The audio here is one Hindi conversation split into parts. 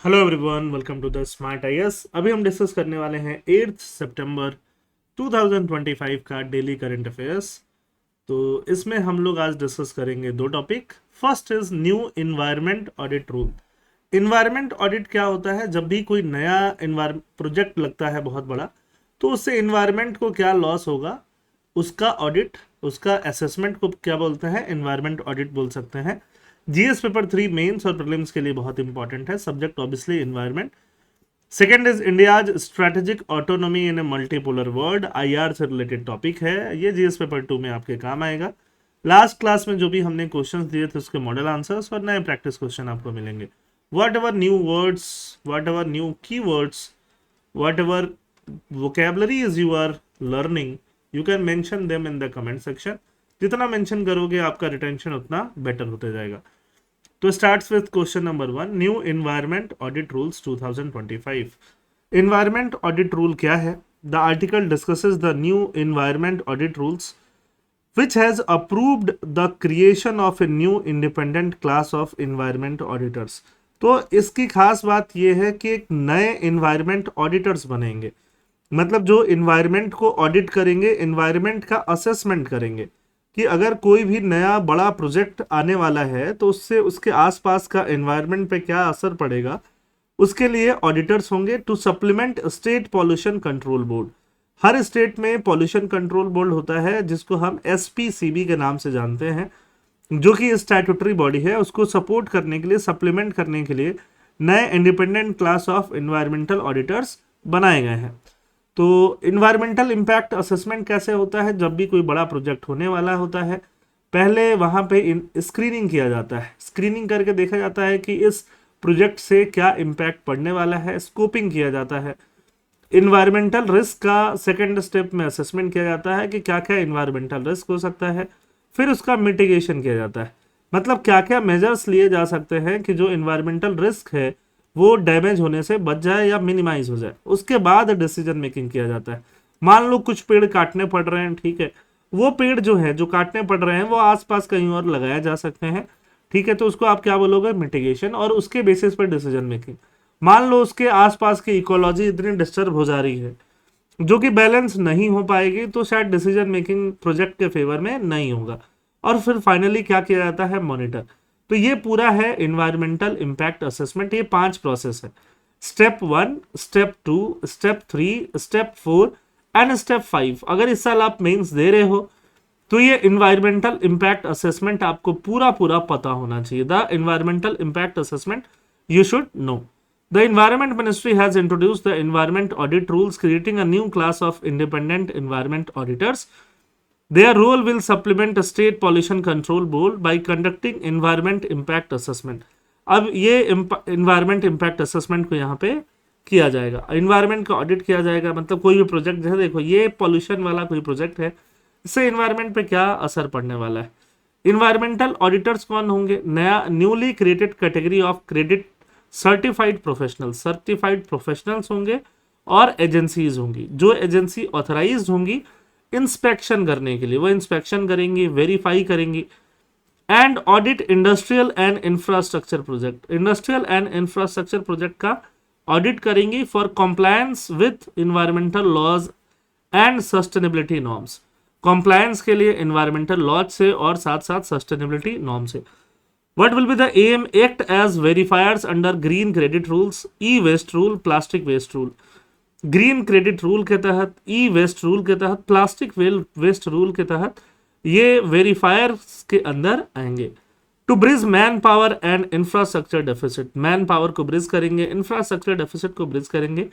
Hello everyone, welcome to the smart IAS. अभी हम डिस्कस करने वाले हैं 8 सितंबर 2025 का डेली करंट अफेयर्स। तो इसमें हम लोग आज डिस्कस करेंगे दो topic. First is new environment audit rule. Environment audit क्या होता है? जब भी कोई नया प्रोजेक्ट लगता है बहुत बड़ा, तो उससे इन्वायरमेंट को क्या लॉस होगा, उसका ऑडिट, उसका असेसमेंट को क्या बोलते हैं? इन्वायरमेंट ऑडिट बोल सकते हैं। जीएस पेपर 3 मेंस और प्रीलिम्स के लिए बहुत इंपॉर्टेंट है। Subject obviously environment. Second is India's strategic autonomy in A multipolar world. IR से रिलेटेड टॉपिक है, ये जीएस पेपर 2 में आपके काम आएगा। लास्ट क्लास में जो भी हमने क्वेश्चंस दिए थे उसके मॉडल आंसर्स और नए प्रैक्टिस क्वेश्चन आपको मिलेंगे। Whatever new words, whatever new key words, whatever vocabularies you are learning, you can mention them in the comment section. जितना मेंशन करोगे आपका रिटेंशन उतना बेटर होते जाएगा। तो starts with question number 1, new environment audit rules 2025। Environment audit rule क्या है? The article discusses the new environment audit rules which has approved the creation of a new independent class of environment auditors। तो इसकी खास बात यह है कि एक नए इन्वायरमेंट ऑडिटर्स बनेंगे, मतलब जो इन्वायरमेंट को ऑडिट करेंगे, इन्वायरमेंट का असेसमेंट करेंगे कि अगर कोई भी नया बड़ा प्रोजेक्ट आने वाला है तो उससे उसके आसपास का एनवायरनमेंट पे क्या असर पड़ेगा, उसके लिए ऑडिटर्स होंगे to supplement state pollution control board. हर स्टेट में पॉल्यूशन कंट्रोल बोर्ड होता है जिसको हम एसपीसीबी के नाम से जानते हैं, जो कि स्टैट्यूटरी बॉडी है। उसको सपोर्ट करने के लिए, सप्लीमेंट करने के लिए नए independent class of environmental auditors बनाए गए हैं। तो इन्वायरमेंटल इम्पैक्ट असेसमेंट कैसे होता है? जब भी कोई बड़ा प्रोजेक्ट होने वाला होता है, पहले वहाँ पे स्क्रीनिंग किया जाता है। स्क्रीनिंग करके देखा जाता है कि इस प्रोजेक्ट से क्या इम्पैक्ट पड़ने वाला है। स्कोपिंग किया जाता है। इन्वायरमेंटल रिस्क का सेकेंड स्टेप में असेसमेंट किया जाता है कि क्या क्या इन्वायरमेंटल रिस्क हो सकता है। फिर उसका मिटिगेशन किया जाता है, मतलब क्या क्या मेजर्स लिए जा सकते हैं कि जो इन्वायरमेंटल रिस्क है वो डैमेज होने से बच जाए या मिनिमाइज हो जाए। उसके बाद डिसीजन मेकिंग किया जाता है। मान लो कुछ पेड़ काटने पड़ रहे हैं, ठीक है, वो पेड़ जो है जो काटने पड़ रहे हैं वो आसपास कहीं और लगाया जा सकते हैं, ठीक है, तो उसको आप क्या बोलोगे? मिटिगेशन। और उसके बेसिस पर डिसीजन मेकिंग। मान लो उसके आसपास की इकोलॉजी इतनी डिस्टर्ब हो जा रही है जो कि बैलेंस नहीं हो पाएगी, तो शायद डिसीजन मेकिंग प्रोजेक्ट के फेवर में नहीं होगा। और फिर फाइनली क्या किया जाता है? मॉनिटर। तो ये पूरा है इन्वायरमेंटल इम्पैक्ट असेसमेंट। ये 5 प्रोसेस है। Step 1, step 2, step 3, step 4 and step 5। अगर इस साल आप मेंस दे रहे हो तो ये इन्वायरमेंटल इम्पैक्ट असेसमेंट आपको पूरा पूरा पता होना चाहिए। The environmental impact assessment you should know. The Environment Ministry has introduced the Environment Audit Rules, creating a new class of independent environment auditors. Their role will supplement a state pollution control board by conducting environment impact assessment. अब ये environment impact assessment को यहाँ पे किया जाएगा, environment का ऑडिट किया जाएगा। मतलब कोई भी प्रोजेक्ट जैसे देखो ये पॉल्यूशन वाला कोई प्रोजेक्ट है, इससे environment पे क्या असर पड़ने वाला है। इन्वायरमेंटल ऑडिटर्स कौन होंगे? नया newly created category of credit certified professionals होंगे और एजेंसीज होंगी। जो एजेंसी ऑथराइज्ड होंगी इंस्पेक्शन करने के लिए, वो इंस्पेक्शन करेंगी, वेरीफाई करेंगी। And audit industrial and infrastructure project. Industrial and infrastructure project का ऑडिट करेंगी for compliance with environmental laws and sustainability norms. Compliance के लिए इन्वायरमेंटल लॉज से और साथ साथ सस्टेनेबिलिटी नॉर्म से। What will be the aim? Act as verifiers under green credit rules, e-waste rule, plastic waste rule। Green credit rule के तहत, ई वेस्ट रूल के तहत, प्लास्टिक वेस्ट रूल के तहत ये वेरीफायर्स के अंदर आएंगे। To bridge manpower and infrastructure deficit. Manpower को ब्रिज करेंगे, इंफ्रास्ट्रक्चर डेफिसिट को ब्रिज करेंगे,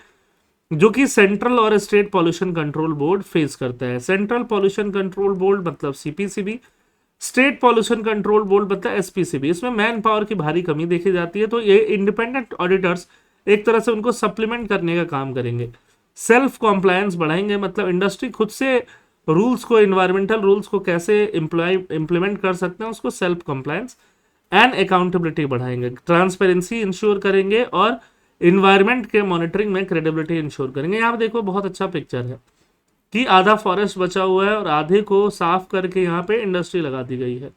जो कि सेंट्रल और state pollution control board face करता है। सेंट्रल पॉल्यूशन कंट्रोल बोर्ड मतलब CPCB, state pollution control board मतलब एसपीसीबी। इसमें मैन पावर की भारी कमी देखी जाती है, तो ये इंडिपेंडेंट ऑडिटर्स एक तरह से उनको सप्लीमेंट करने का काम करेंगे। सेल्फ कॉम्प्लायंस बढ़ाएंगे, मतलब इंडस्ट्री खुद से रूल्स को, इन्वायरमेंटल रूल्स को कैसे इंप्लीमेंट कर सकते हैं उसको सेल्फ कॉम्प्लायंस एंड अकाउंटेबिलिटी बढ़ाएंगे। ट्रांसपेरेंसी इंश्योर करेंगे और इन्वायरमेंट के मॉनिटरिंग में क्रेडिबिलिटी इंश्योर करेंगे। यहाँ देखो बहुत अच्छा पिक्चर है कि आधा फॉरेस्ट बचा हुआ है और आधे को साफ करके यहाँ पे इंडस्ट्री लगा दी गई है।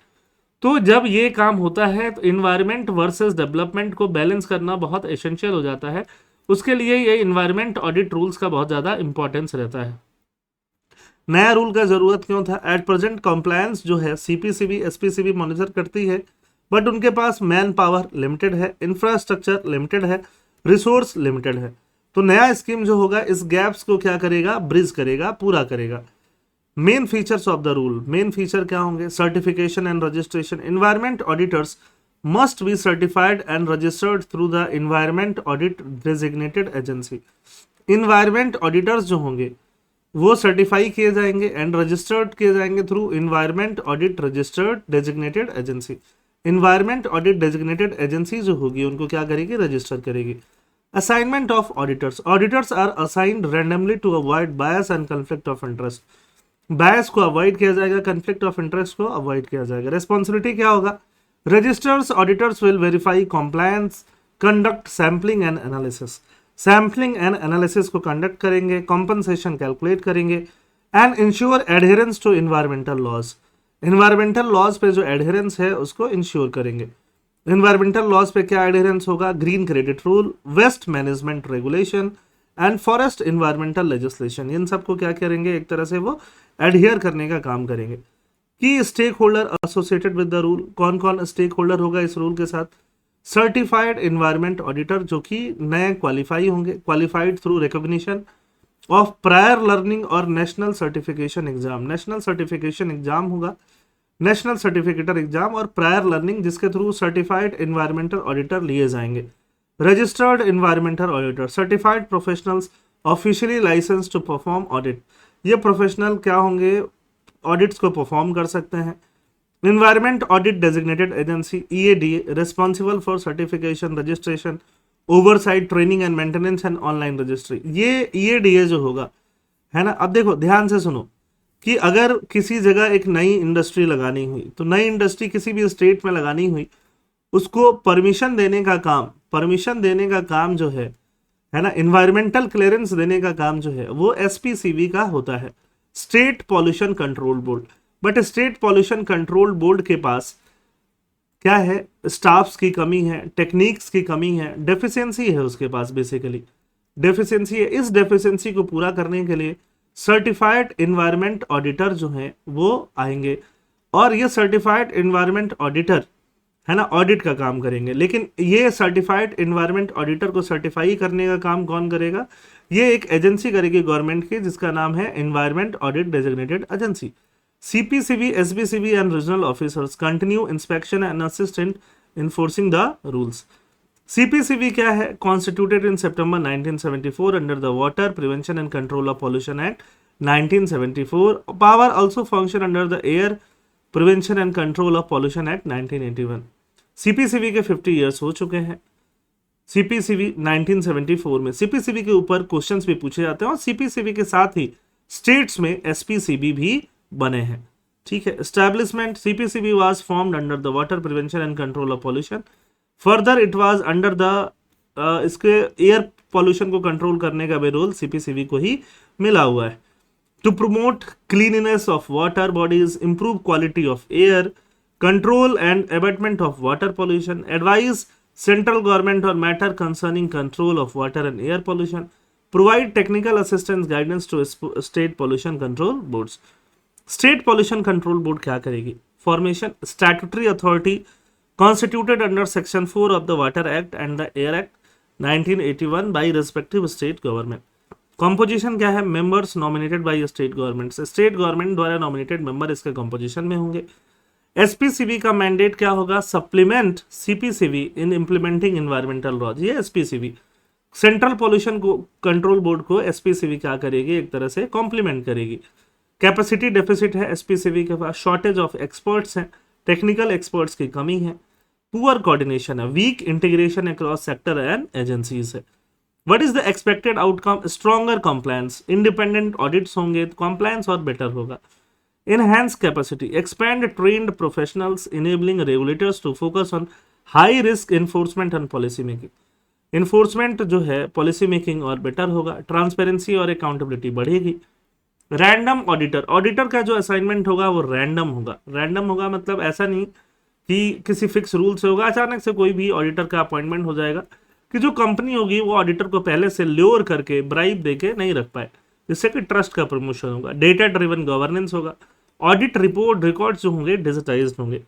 तो जब ये काम होता है तो इन्वायरमेंट वर्सेस डेवलपमेंट को बैलेंस करना बहुत एसेंशियल हो जाता है। उसके लिए ये इन्वायरमेंट ऑडिट रूल्स का बहुत ज़्यादा इंपॉर्टेंस रहता है। नया रूल का ज़रूरत क्यों था? एट प्रेजेंट कंप्लायंस जो है सीपीसीबी एसपीसीबी मॉनिटर करती है, बट उनके पास मैन पावर लिमिटेड है, इंफ्रास्ट्रक्चर लिमिटेड है, रिसोर्स लिमिटेड है। तो नया स्कीम जो होगा इस गैप्स को क्या करेगा? ब्रिज करेगा, पूरा करेगा। Main features of the rule, main feature क्या होंगे? Certification and registration, environment auditors must be certified and registered through the environment audit designated agency. Environment auditors जो होंगे वो सर्टिफाई किए जाएंगे एंड रजिस्टर्ड किए जाएंगे through environment audit registered designated agency. Environment audit designated agency जो होगी उनको क्या करेगी? रजिस्टर करेगी। Assignment of auditors, auditors are assigned randomly to avoid bias and conflict of interest. Bias को अवॉइड किया जाएगा, कन्फ्लिक्ट ऑफ इंटरेस्ट को अवॉइड किया जाएगा। रेस्पॉन्सिबिलिटी क्या होगा? Registers auditors will verify compliance, conduct sampling and analysis, sampling and analysis को कंडक्ट करेंगे, कॉम्पनसेशन कैलकुलेट करेंगे and ensure adherence to environmental laws. Environmental laws पे जो एडहेरेंस है उसको इंश्योर करेंगे। इन्वायरमेंटल लॉज पे क्या एडहेरेंस होगा? Green credit rule, waste management regulation and forest environmental legislation. इन सबको क्या करेंगे? एक तरह से वो एडहियर करने का काम करेंगे। Key stakeholder associated with the rule, कौन कौन स्टेक होल्डर होगा इस रूल के साथ? सर्टिफाइड इन्वायरमेंट ऑडिटर जो कि नए क्वालिफाई होंगे, qualified through recognition of prior learning और national certification exam. National certification exam होगा, नेशनल सर्टिफिकेटर एग्जाम और प्रायर लर्निंग जिसके थ्रू सर्टिफाइड इन्वायरमेंटल ऑडिटर लिए जाएंगे। Registered environmental auditor, certified professionals officially license to perform audit. ये प्रोफेशनल क्या होंगे? ऑडिट्स को परफॉर्म कर सकते हैं। Environment audit designated agency EADA, responsible for certification, registration, oversight, training and maintenance and online registry. ये EADA जो होगा, है ना। अब देखो ध्यान से सुनो कि अगर किसी जगह एक नई इंडस्ट्री लगानी हुई, तो नई इंडस्ट्री किसी भी स्टेट में लगानी हुई, उसको परमिशन देने का काम, परमिशन देने का काम जो है ना, इन्वायरमेंटल क्लियरेंस देने का काम जो है वो SPCB का होता है, state pollution control board. But state pollution control board के पास क्या है? स्टाफ्स की कमी है, टेक्निक्स की कमी है, डेफिशिएंसी है उसके पास, बेसिकली डेफिशिएंसी है। इस डेफिशिएंसी को पूरा करने के लिए सर्टिफाइड इन्वायरमेंट ऑडिटर जो है वो आएंगे और ये सर्टिफाइड इन्वायरमेंट ऑडिटर है ना ऑडिट का काम करेंगे। लेकिन ये सर्टिफाइड इन्वायरमेंट ऑडिटर को सर्टिफाई करने का काम कौन करेगा? ये एक एजेंसी करेगी गवर्नमेंट की जिसका नाम है environment audit designated agency. CPCB, SBCB and regional officers continue inspection and assist in enforcing the rules. CPCB क्या है? Constituted in September 1974 under the Water Prevention and Control of Pollution Act 1974. Power also function under the Air Prevention and Control of Pollution Act 1981. CPCB के 50 years हो चुके हैं। CPCB 1974 में CPCB के ऊपर क्वेश्चंस भी पूछे जाते हैं और CPCB के साथ ही स्टेट्स में SPCB भी बने हैं। ठीक है। Establishment, CPCB was formed under the water prevention and control of pollution. Further it was under the इसके एयर पॉल्यूशन को कंट्रोल करने का भी रोल CPCB को ही मिला हुआ है। To promote cleanliness of water bodies, improve quality of air, control and abatement of water pollution, advise central government और matter concerning control of water and air pollution, provide technical assistance guidance to state pollution control boards. State pollution control board क्या करेगी? Formation, statutory authority constituted under section 4 of the water act and the air act 1981 by respective state government. Composition क्या है? Members nominated by state government, state government द्वारा नॉमिनेटेड मेंबर इसके कॉम्पोजिशन में होंगे। SPCB का मैंडेट क्या होगा? सप्लीमेंट CPCB इन इंप्लीमेंटिंग इन्वायरमेंटल लॉज। ये SPCB सेंट्रल पॉल्यूशन को कंट्रोल बोर्ड को SPCB क्या करेगी? एक तरह से कॉम्प्लीमेंट करेगी। कैपेसिटी डेफिसिट है SPCB के पास, शॉर्टेज ऑफ एक्सपर्ट्स हैं, टेक्निकल एक्सपर्ट्स की कमी है, पुअर कोऑर्डिनेशन है, weak integration across sector and agencies है। What is the expected outcome? Stronger compliance, independent audits होंगे तो कंप्लायंस और बेटर होगा। Enhance capacity, expand trained professionals, enabling regulators to focus on high risk enforcement and policy making. Enforcement जो है पॉलिसी मेकिंग और बेटर होगा, ट्रांसपेरेंसी और अकाउंटेबिलिटी बढ़ेगी। रैंडम ऑडिटर, ऑडिटर का जो असाइनमेंट होगा वो रैंडम होगा। रैंडम होगा मतलब ऐसा नहीं कि किसी फिक्स रूल से होगा, अचानक से कोई भी ऑडिटर का अपॉइंटमेंट हो जाएगा कि जो कंपनी होगी वो ऑडिटर को पहले से ल्योर करके ब्राइब देके नहीं रख पाए, जिससे कि ट्रस्ट का प्रमोशन होगा। डेटा ड्रिवन गवर्नेंस होगा। ऑडिट रिपोर्ट रिकॉर्ड्स जो होंगे डिजिटाइज्ड होंगे।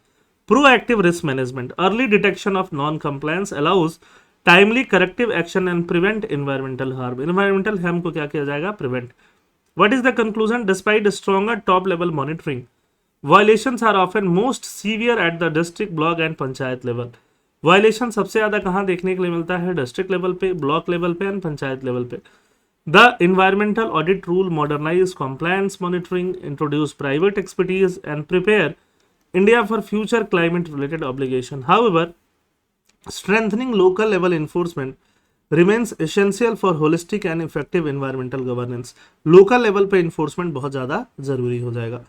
Proactive risk management, early detection of non compliance allows timely corrective action and prevent environmental harm. Environmental harm को क्या किया जाएगा? Prevent. What is the conclusion? Despite stronger top level monitoring, violations are often most severe at the district, block and panchayat level. Violation सबसे ज्यादा कहाँ देखने के लिए मिलता है? डिस्ट्रिक्ट लेवल पे, ब्लॉक लेवल पे एंड पंचायत लेवल पे। The environmental audit rule modernize compliance monitoring, introduce private expertise, and prepare India for future climate-related obligation. However, strengthening local level enforcement remains essential for holistic and effective environmental governance. Local level पे enforcement बहुत ज़्यादा ज़रूरी हो जाएगा।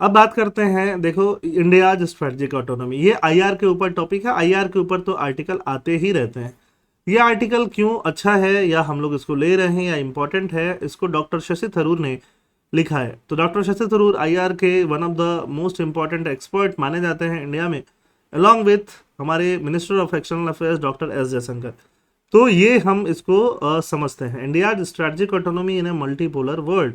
अब बात करते हैं, देखो इंडिया स्ट्रेटेजिक ऑटोनॉमी, ये आईआर के ऊपर टॉपिक है। आईआर के ऊपर तो आर्टिकल आते ही रहते हैं। ये आर्टिकल क्यों अच्छा है या हम लोग इसको ले रहे हैं या इम्पोर्टेंट है, इसको डॉक्टर शशि थरूर ने लिखा है। तो डॉक्टर शशि थरूर आईआर के one of the most important expert माने जाते हैं इंडिया में, अलॉन्ग विथ हमारे minister of external affairs doctor S Jaishankar. तो ये हम इसको समझते हैं, इंडिया स्ट्रेटेजिक ऑटोनॉमी इन ए मल्टीपोलर वर्ल्ड।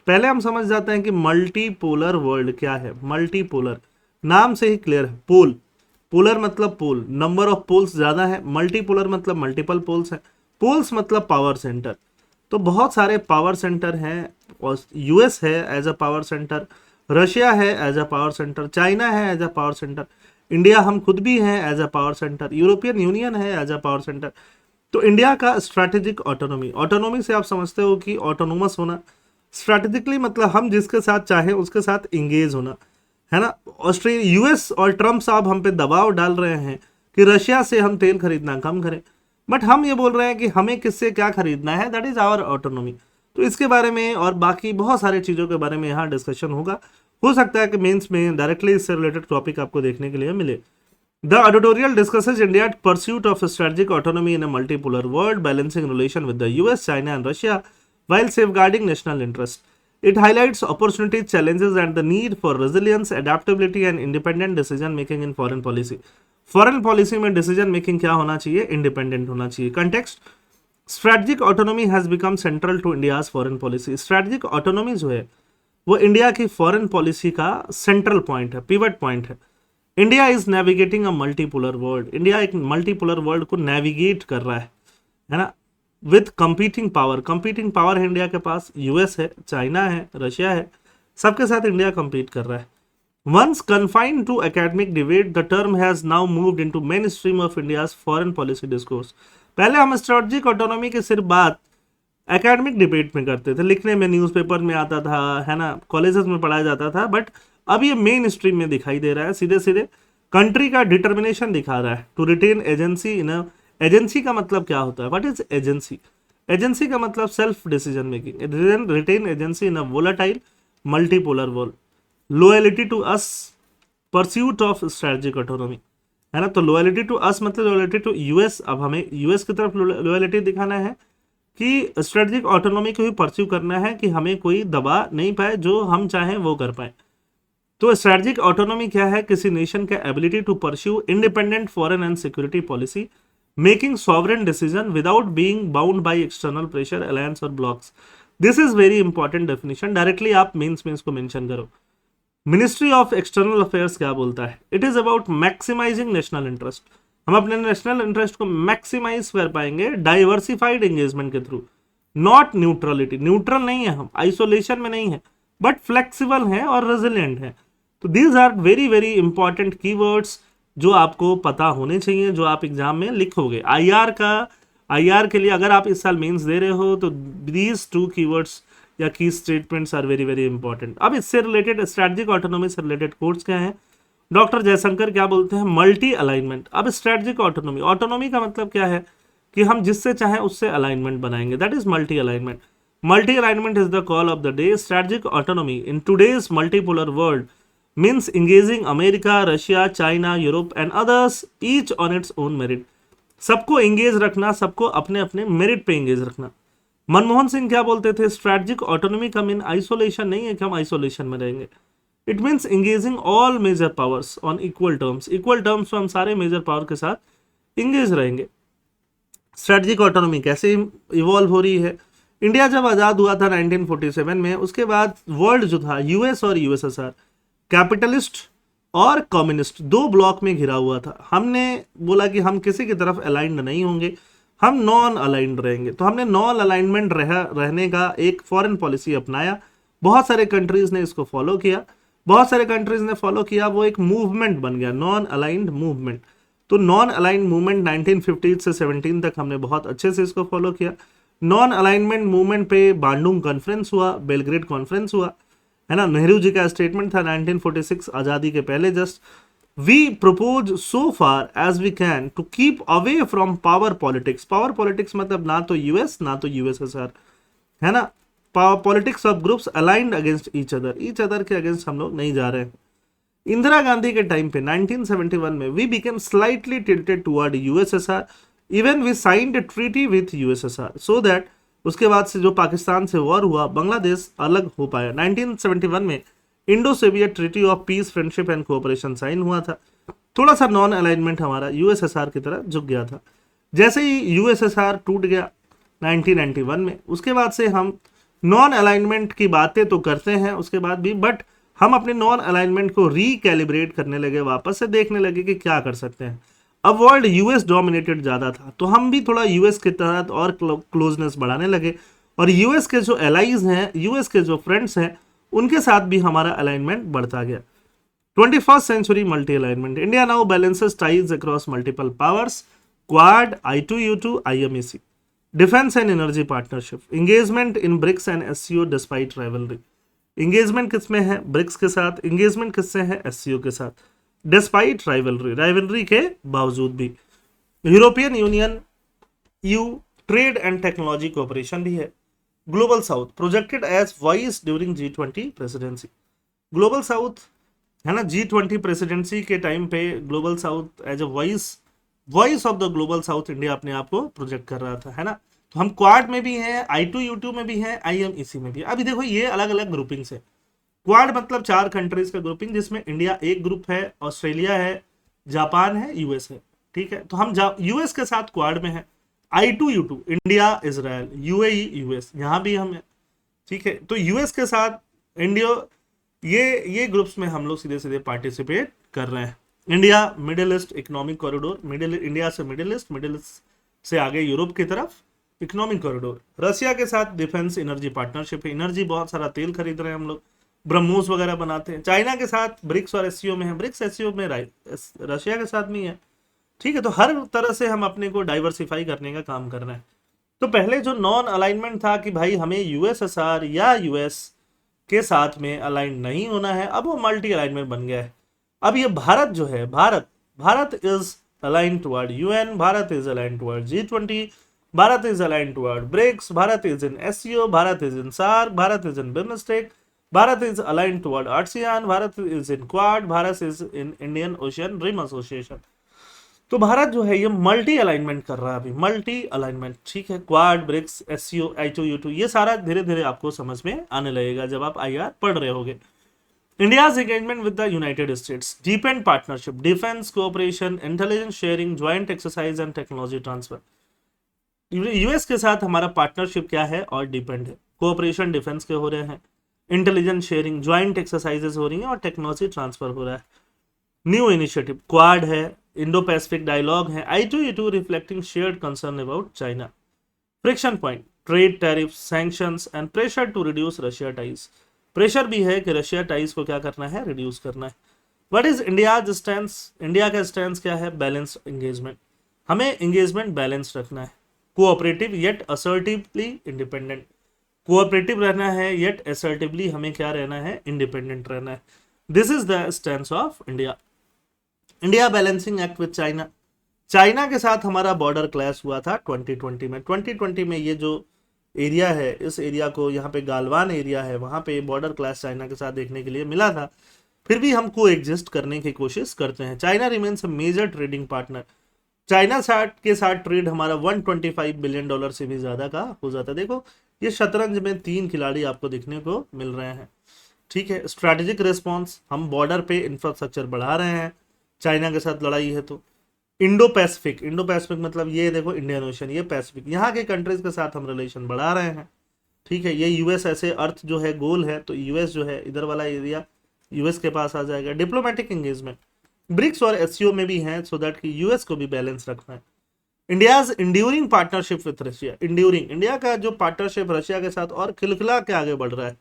पहले हम समझ जाते हैं कि मल्टीपोलर वर्ल्ड क्या है। मल्टीपोलर नाम से ही क्लियर है, पोल, पोलर मतलब पोल, नंबर ऑफ पोल्स ज्यादा है। मल्टीपोलर मतलब मल्टीपल पोल्स है। पोल्स मतलब पावर सेंटर, तो बहुत सारे पावर सेंटर हैं। और यूएस है as a power centre, Russia है as a power centre, China है as a power centre, India हम खुद भी हैं as a power centre, European Union है एज अ पावर सेंटर। तो इंडिया का स्ट्रैटेजिक ऑटोनॉमी, ऑटोनॉमी से आप समझते हो कि ऑटोनोमस होना, स्ट्रैटेजिकली मतलब हम जिसके साथ चाहें उसके साथ इंगेज होना, है ना। ऑस्ट्रेलिया, यूएस और ट्रम्प साहब हम पे दबाव डाल रहे हैं कि रशिया से हम तेल खरीदना कम करें, बट हम ये बोल रहे हैं कि हमें किससे क्या खरीदना है, दैट इज आवर ऑटोनॉमी। तो इसके बारे में और बाकी बहुत सारे चीज़ों के बारे में यहाँ डिस्कशन होगा। हो सकता है कि मेंस में डायरेक्टली इससे रिलेटेड टॉपिक आपको देखने के लिए मिले। The editorial discusses India pursuit of strategic autonomy in a multipolar world, balancing relation with the US, China and Russia while safeguarding national interest. It highlights opportunities, challenges, and the need for resilience, adaptability, and independent decision making in foreign policy. Foreign policy में decision making क्या होना चाहिए? Independent होना चाहिए। Context: Strategic autonomy has become central to India's foreign policy. Strategic autonomy जो है वो इंडिया की फॉरेन पॉलिसी का सेंट्रल पॉइंट है, पिवट पॉइंट है। India is navigating a multipolar world, India एक मल्टीपोलर वर्ल्ड को नेविगेट कर रहा है ना, with competing power. Competing power है इंडिया के पास, यूएस है, चाइना है, रशिया है, सबके साथ इंडिया कंपीट कर रहा है। Once confined to academic debate, the term has now moved into mainstream of India's foreign policy discourse. पहले हम स्ट्रेटेजिक ऑटोनॉमी की सिर्फ बात एकेडमिक डिबेट में करते थे, लिखने में, न्यूज़पेपर में आता था, है ना, कॉलेजेस में पढ़ाया जाता था, बट अब ये मेन स्ट्रीम में दिखाई दे रहा है। सीधे सीधे कंट्री का डिटर्मिनेशन दिखा रहा है to retain agency in a, agency का मतलब क्या होता है? What is agency? एजेंसी का मतलब self decision making, retain agency in a volatile multipolar world, loyalty to us, pursuit of strategic autonomy, है ना। तो लॉयल्टी टू अस मतलब लॉयल्टी टू यूएस। अब हमें यूएस की तरफ लॉयल्टी दिखाना है कि स्ट्रेटेजिक ऑटोनॉमी को ही परस्यू करना है कि हमें कोई दबा नहीं पाए, जो हम चाहें वो कर पाए। तो स्ट्रेटेजिक ऑटोनॉमी क्या है? किसी नेशन का ability to pursue independent foreign and security policy, making sovereign decision without being bound by external pressure, alliance और blocks. This is very important definition, directly आप मेंस में इसको मेंशन करो। मिनिस्ट्री ऑफ एक्सटर्नल अफेयर्स क्या बोलता है? It is about maximising national interest. हम अपने नेशनल इंटरेस्ट को मैक्सिमाइज कर पाएंगे डाइवर्सिफाइड एंगेजमेंट के थ्रू, नॉट न्यूट्रलिटी। न्यूट्रल नहीं है हम, आइसोलेशन में नहीं है, बट फ्लेक्सिबल हैं और रेजिलिएंट हैं। तो these are very very important keywords जो आपको पता होने चाहिए, जो आप एग्जाम में लिखोगे। आईआर के लिए अगर आप इस साल मेंस दे रहे हो तो दीज टू कीवर्ड्स या key statements are very very important. अब इससे रिलेटेड स्ट्रेटेजिक ऑटोनॉमी से रिलेटेड कोर्स क्या है? डॉक्टर जयशंकर क्या बोलते हैं? Multi alignment. अब स्ट्रेटेजिक ऑटोनॉमी, ऑटोनॉमी का मतलब क्या है कि हम जिससे चाहें उससे अलाइनमेंट बनाएंगे, that is multi alignment. Multi alignment is the call of the day. Strategic autonomy in today's multipolar world means engaging America, Russia, China, Europe and others each on its own merit। सबको एंगेज रखना, सबको अपने अपने मेरिट पे एंगेज रखना। मनमोहन सिंह क्या बोलते थे? Strategic autonomy come in isolation, नहीं है कि हम आइसोलेशन में रहेंगे। It means engaging all major powers on equal terms, equal terms में हम सारे मेजर पावर के साथ एंगेज रहेंगे। स्ट्रेटजिक ऑटोनॉमी कैसे इवॉल्व हो रही है, इंडिया जब आज़ाद हुआ था 1947 में, उसके बाद वर्ल्ड जो था यूएस और यूएसएसआर, कैपिटलिस्ट और कम्युनिस्ट दो ब्लॉक में घिरा हुआ था। हमने बोला कि हम किसी की तरफ अलाइंड नहीं होंगे, हम नॉन अलाइंड रहेंगे। तो हमने नॉन अलाइनमेंट रहने का एक फॉरेन पॉलिसी अपनाया। बहुत सारे कंट्रीज ने इसको फॉलो किया, बहुत सारे कंट्रीज ने फॉलो किया, वो एक मूवमेंट बन गया, नॉन अलाइंड मूवमेंट। तो नॉन अलाइंड मूवमेंट 1950 से 17 तक हमने बहुत अच्छे से इसको फॉलो किया। नॉन अलाइनमेंट मूवमेंट पे बांडुंग कॉन्फ्रेंस हुआ, बेलग्रेड कॉन्फ्रेंस हुआ, है ना। नेहरू जी का स्टेटमेंट था 1946 आज़ादी के पहले just, we propose so far as we can to keep away from power politics. Power politics मतलब ना तो यूएस ना तो यूएसएसआर, है ना। Politics of groups aligned against each other के अगेंस्ट हम लोग नहीं जा रहे हैं। इंदिरा गांधी के टाइम पे 1971 में we became slightly tilted toward USSR, even we signed a treaty with USSR so that, उसके बाद से जो पाकिस्तान से वॉर हुआ, बांग्लादेश अलग हो पाया। 1971 में Indo Soviet treaty of peace, friendship and cooperation sign हुआ था। थोड़ा सा नॉन अलाइनमेंट हमारा यूएसएसआर की तरह झुक गया था। जैसे ही यूएसएसआर टूट गया 1991 में, उसके बाद से हम नॉन अलाइनमेंट की बातें तो करते हैं उसके बाद भी, बट हम अपने नॉन अलाइनमेंट को रिकैलिब्रेट करने लगे, वापस से देखने लगे कि क्या कर सकते हैं। अब वर्ल्ड यूएस डोमिनेटेड ज़्यादा था, तो हम भी थोड़ा यूएस के तहत और क्लोजनेस बढ़ाने लगे, और यूएस के जो एलाइज हैं, यूएस के जो फ्रेंड्स हैं, उनके साथ भी हमारा अलाइनमेंट बढ़ता गया। 21st century multi alignment, India now balances ties across multiple powers, Quad, I2U2, IMEC, defence and energy partnership, engagement in BRICS and SCO despite rivalry. Engagement किस में है, ब्रिक्स के साथ, एंगेजमेंट किससे है, एससीओ के साथ, डिस्पाइट राइवलरी, राइवलरी के बावजूद भी। European Union, U, trade and technology cooperation भी है। Global south projected as voice during G20 presidency, global south, है ना, G20 प्रेसिडेंसी के टाइम पे global south as a voice of the global south India अपने आप को प्रोजेक्ट कर रहा था, है ना। तो हम क्वाड में भी हैं, I2U2 में भी हैं, IMEC में भी। अभी देखो ये अलग अलग ग्रुपिंग्स है। क्वाड मतलब 4 कंट्रीज का ग्रुपिंग, जिसमें इंडिया एक ग्रुप है, ऑस्ट्रेलिया है, जापान है, यूएस है, ठीक है। तो हम यूएस के साथ क्वाड में है। I2U2 India, Israel, UAE, US, यहाँ भी हम है, ठीक है। तो यूएस के साथ इंडिया, ये ग्रुप्स में हम लोग सीधे सीधे पार्टिसिपेट कर रहे हैं। India middle east economic corridor, India से मिडिल ईस्ट से आगे यूरोप की तरफ इकोनॉमिक कॉरिडोर। रशिया के साथ डिफेंस एनर्जी पार्टनरशिप है, एनर्जी बहुत सारा तेल खरीद रहे हैं हम लोग, ब्रह्मोस वगैरह बनाते हैं। चाइना के साथ ब्रिक्स और एससीओ में है, ब्रिक्स एससीओ में रशिया के साथ नहीं है, ठीक है। तो हर तरह से हम अपने को डाइवर्सिफाई करने का काम कर रहे हैं। तो पहले जो नॉन अलाइनमेंट था कि भाई हमें यूएसएसआर या यूएस के साथ में अलाइन नहीं होना है, अब वो मल्टी अलाइनमेंट बन गया है। अब ये भारत जो है, Bharat is align toward UN, Bharat is align toward G20, Bharat is align toward BRICS, Bharat is in SCO, Bharat is in SAARC, Bharat is in BIMSTEC, Bharat is align toward ASEAN, Bharat is in Quad, Bharat is in Indian Ocean Rim Association. तो भारत जो है ये मल्टी अलाइनमेंट कर रहा है अभी, मल्टी अलाइनमेंट, ठीक है। क्वाड, ब्रिक्स, एससीओ, I2U2, ये सारा धीरे धीरे आपको समझ में आने लगेगा जब आप IR पढ़ रहे होगे। India's engagement with the United states, depend partnership, defence cooperation, intelligence sharing, joint exercise and technology transfer. US के साथ हमारा पार्टनरशिप क्या है और डिपेंड है, कोऑपरेशन डिफेंस के हो रहे हैं, इंटेलिजेंस शेयरिंग, ज्वाइंट एक्सरसाइजेस हो रही हैं, और टेक्नोलॉजी ट्रांसफर हो रहा है। न्यू इनिशिएटिव क्वाड है, इंडो पैसिफिक डायलॉग है, I2U2 reflecting shared concern about China. Friction point, trade tariff, sanctions and pressure to reduce Russia ties. Pressure भी है कि रशिया टाइज को क्या करना है, रिड्यूस करना है। What is India stance, India का स्टैंस क्या है, बैलेंस्ड एंगेजमेंट, हमें एंगेजमेंट बैलेंस रखना है। Cooperative yet assertively independent, cooperative रहना है येट असर्टिवली हमें क्या रहना है, इंडिपेंडेंट रहना है। This is the stance of India. India balancing act with China, China के साथ हमारा बॉर्डर क्लैश हुआ था 2020 में। 2020 में ये जो एरिया है, इस एरिया को, यहाँ पे गालवान एरिया है, वहाँ पे बॉर्डर क्लैश चाइना के साथ देखने के लिए मिला था। फिर भी हम को एग्जिस्ट करने की कोशिश करते हैं। China remains a major trading partner, China के साथ ट्रेड हमारा $125 बिलियन से भी ज़्यादा का हो जाता है। देखो ये शतरंज में 3 खिलाड़ी आपको देखने को मिल रहे हैं, ठीक है। स्ट्रैटेजिक रिस्पॉन्स, हम बॉर्डर पे इंफ्रास्ट्रक्चर बढ़ा रहे हैं, चाइना के साथ लड़ाई है तो। इंडो पैसिफिक, इंडो पैसिफिक मतलब ये देखो इंडियन ओशन, ये पैसिफिक, यहाँ के कंट्रीज के साथ हम रिलेशन बढ़ा रहे हैं, ठीक है। ये यूएस ऐसे अर्थ जो है गोल है, तो यूएस जो है इधर वाला एरिया यूएस के पास आ जाएगा। डिप्लोमेटिक एंगेजमेंट ब्रिक्स और एससीओ में भी है, सो दैट कि यूएस को भी बैलेंस रखना है। India's enduring partnership with Russia, enduring, India का जो पार्टनरशिप रशिया के साथ और खिलखिला के आगे बढ़ रहा है।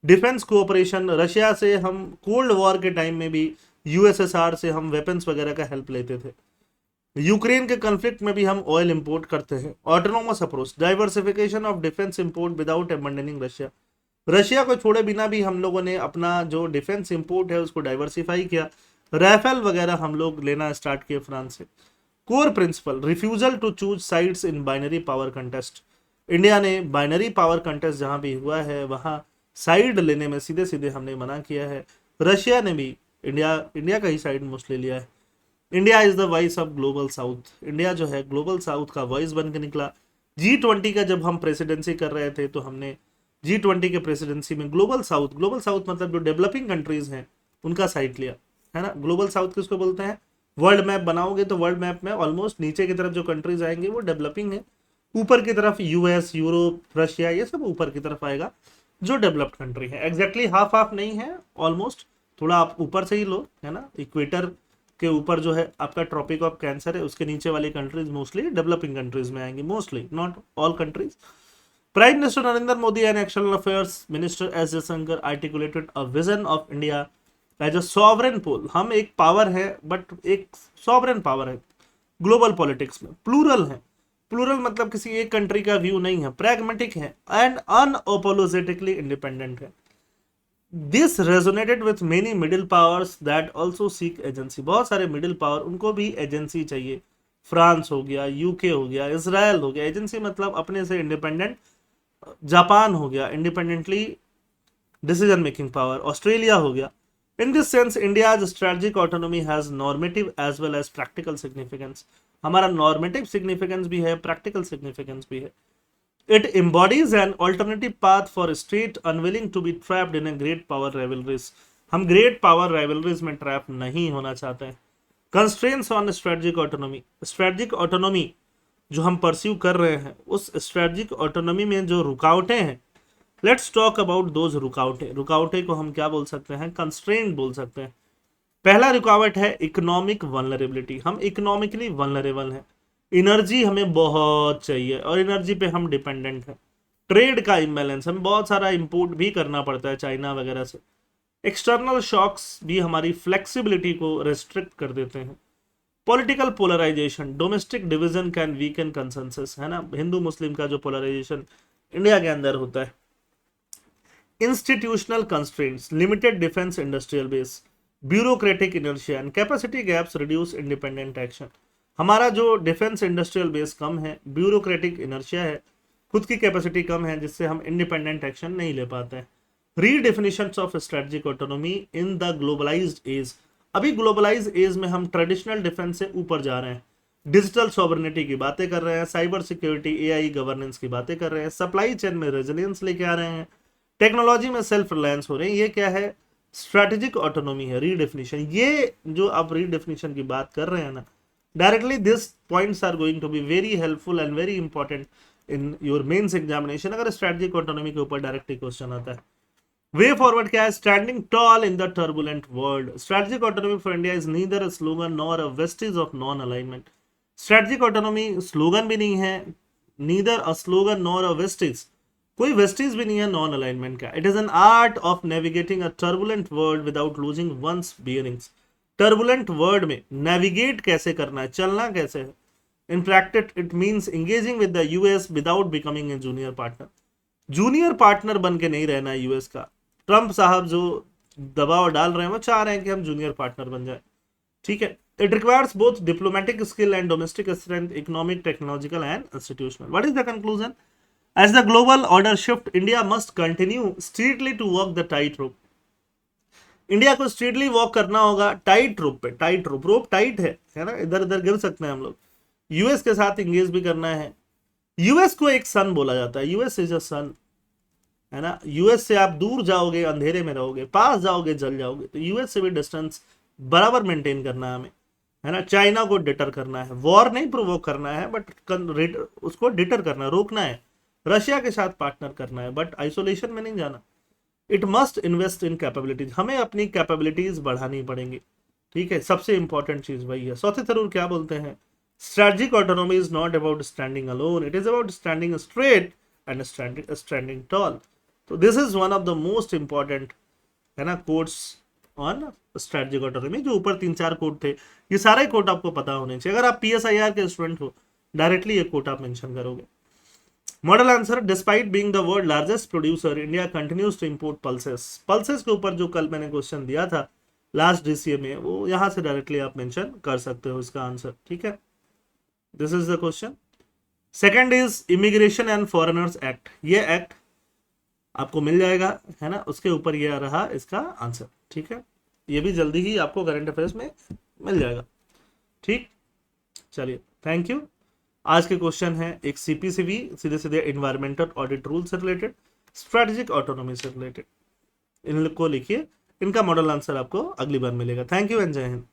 डिफेंस कोऑपरेशन, रशिया से हम कोल्ड वॉर के टाइम में भी यूएसएसआर से हम वेपन्स वगैरह का हेल्प लेते थे। यूक्रेन के कॉन्फ्लिक्ट में भी हम ऑयल इंपोर्ट करते हैं। Autonomous approach, diversification of defence import without abandoning Russia, Russia को छोड़े बिना भी हम लोगों ने अपना जो डिफेंस इंपोर्ट है उसको डाइवर्सिफाई किया। राफेल वगैरह हम लोग लेना स्टार्ट किए फ्रांस से। Core principle, refusal to choose sides in binary power contest, India ने बाइनरी पावर कंटेस्ट जहां भी हुआ है वहां साइड लेने में सीधे सीधे हमने मना किया है। रशिया ने भी इंडिया का ही साइड मोस्टली लिया है। India is the voice of global south, India जो है ग्लोबल साउथ का वॉइस बन के निकला। G20 का जब हम प्रेसिडेंसी कर रहे थे तो हमने G20 के प्रेसिडेंसी में ग्लोबल साउथ मतलब जो डेवलपिंग कंट्रीज हैं उनका साइड लिया, है ना। ग्लोबल साउथ किसको बोलते हैं? वर्ल्ड मैप बनाओगे तो वर्ल्ड मैप में ऑलमोस्ट नीचे की तरफ जो कंट्रीज आएंगे वो डेवलपिंग है, ऊपर की तरफ यूएस, यूरोप, रशिया, ये सब ऊपर की तरफ आएगा जो डेवलप्ड कंट्री है। एग्जैक्टली हाफ हाफ नहीं है, ऑलमोस्ट थोड़ा आप ऊपर से ही लो, है ना। इक्वेटर के ऊपर जो है आपका ट्रॉपिक ऑफ कैंसर है, उसके नीचे वाली कंट्रीज मोस्टली डेवलपिंग कंट्रीज में आएंगी, mostly, not all countries. Prime minister Narendra Modi and external affairs minister S Jaishankar articulated a vision of India as a sovereign pole, हम एक पावर है बट एक सॉवरेन पावर है ग्लोबल पॉलिटिक्स में, प्लूरल है। प्लूरल मतलब किसी एक कंट्री का व्यू नहीं है, प्रैग्मेटिक है एंड अनअपोलोजेटिकली इंडिपेंडेंट है। This resonated with many middle powers that also seek agency, बहुत सारे मिडिल पावर उनको भी एजेंसी चाहिए। फ्रांस हो गया, यूके हो गया, इसराइल हो गया, एजेंसी मतलब अपने से इंडिपेंडेंट। जापान हो गया, independently decision making power. Australia हो गया। In this sense India's strategic autonomy has normative as well as practical significance, हमारा नॉर्मेटिव सिग्निफिकेंस भी है, प्रैक्टिकल सिग्निफिकेंस भी है। It embodies an alternative path for a state unwilling to be trapped in a great power rivalries. हम great power rivalries में ट्रैप नहीं होना चाहते हैं। Constraints on strategic autonomy. Strategic autonomy जो हम परस्यू कर रहे हैं, उस strategic autonomy में जो रुकावटें हैं, let's talk about those रुकावटें। रुकावटें को हम क्या बोल सकते हैं? Constraint बोल सकते हैं। पहला रुकावट है इकोनॉमिक वल्नरेबिलिटी, हम इकोनॉमिकली वल्नरेबल हैं। एनर्जी हमें बहुत चाहिए और एनर्जी पे हम डिपेंडेंट हैं। ट्रेड का इम्बैलेंस, हमें बहुत सारा इंपोर्ट भी करना पड़ता है चाइना वगैरह से। एक्सटर्नल शॉक्स भी हमारी फ्लेक्सिबिलिटी को रेस्ट्रिक्ट कर देते हैं। Political polarisation, domestic division can weaken consensus, है ना, हिंदू मुस्लिम का जो पोलराइजेशन इंडिया के अंदर होता है। Institutional constraints, limited defence industrial base, bureaucratic inertia and capacity gaps reduce independent action, हमारा जो डिफेंस इंडस्ट्रियल बेस कम है, ब्यूरोक्रेटिक इनर्शिया है, खुद की कैपेसिटी कम है, जिससे हम इंडिपेंडेंट एक्शन नहीं ले पाते हैं। Redefinitions of strategic autonomy in the globalised age, अभी ग्लोबलाइज्ड एज में हम ट्रेडिशनल डिफेंस से ऊपर जा रहे हैं, डिजिटल सॉवरेनिटी की बातें कर रहे हैं, साइबर सिक्योरिटी, एआई गवर्नेंस की बातें कर रहे हैं, सप्लाई चेन में रेजिलियंस लेके आ रहे हैं, टेक्नोलॉजी में सेल्फ रिलायंस हो रहे हैं। ये क्या है? स्ट्रेटेजिक ऑटोनॉमी है, रीडेफिनेशन। ये जो आप रीडेफिनेशन की बात कर रहे हैं ना, directly these points are going to be very helpful and very important in your mains examination अगर strategic autonomy के ऊपर डायरेक्टली क्वेश्चन आता है। वे फॉरवर्ड क्या है? Standing tall in the turbulent world, strategic autonomy for India is neither a slogan nor a wastage of non alignment. Strategic autonomy slogan भी नहीं है, neither a slogan nor a wastage, कोई वेस्टेज भी नहीं है नॉन अलाइनमेंट का। It is an art of navigating a turbulent world without losing one's bearings, turbulent world में नेविगेट कैसे करना है, चलना कैसे है। In practice it means engaging with the US without becoming a junior partner, junior partner बन के नहीं रहना है यूएस का। ट्रंप साहब जो दबाव डाल रहे हैं वो चाह रहे हैं कि हम जूनियर पार्टनर बन जाए, ठीक है। It requires both diplomatic skill and domestic strength, economic, technological and institutional. What is the conclusion? As the global order shift, India must continue strictly to walk the tightrope, India को स्ट्रेटली वॉक करना होगा टाइट रोप पे। टाइट रोप टाइट है ना, इधर इधर गिर सकते हैं हम लोग। यूएस के साथ इंगेज भी करना है। यूएस को एक सन बोला जाता है, यूएस इज अ सन, है ना। यूएस से आप दूर जाओगे अंधेरे में रहोगे, पास जाओगे जल जाओगे। तो यूएस से भी डिस्टेंस बराबर मेंटेन करना है हमें, है ना। चाइना को डिटर करना है, वॉर नहीं प्रोवोक करना है, बट उसको डिटर करना है, रोकना है। रशिया के साथ पार्टनर करना है, बट आइसोलेशन में नहीं जाना। It must invest in capabilities, हमें अपनी कैपेबिलिटीज बढ़ानी पड़ेंगी, ठीक है। सबसे इंपॉर्टेंट चीज वही है। चौथे थरूर क्या बोलते हैं, strategic autonomy is not about standing alone, it is about standing straight and standing tall. तो this is one of the most important, है ना, कोट्स ऑन स्ट्रेटजिक ऑटोनॉमी। जो ऊपर 3-4 कोट थे, ये सारे कोट आपको पता होने चाहिए। अगर आप PSIR के स्टूडेंट हो, डायरेक्टली ये कोट आप मेंशन करोगे। Model answer, despite being the world largest producer, India continues to import pulses. Pulses के ऊपर जो कल मैंने क्वेश्चन दिया था लास्ट DCA में, वो यहां से डायरेक्टली आप मेंशन कर सकते हो इसका आंसर, ठीक है। This is the question. Second is immigration and foreigners act, ये एक्ट आपको मिल जाएगा, है ना। उसके ऊपर ये रहा इसका आंसर, ठीक है। ये भी जल्दी ही आपको करंट अफेयर्स में मिल जाएगा, ठीक। चलिए, थैंक यू। आज के क्वेश्चन है एक CPCB, सीधे सीधे इन्वायरमेंटल ऑडिट रूल से रिलेटेड, स्ट्रेटेजिक ऑटोनॉमी से रिलेटेड। इनको लिखिए, इनका मॉडल आंसर आपको अगली बार मिलेगा। थैंक यू एंड जय हिंद।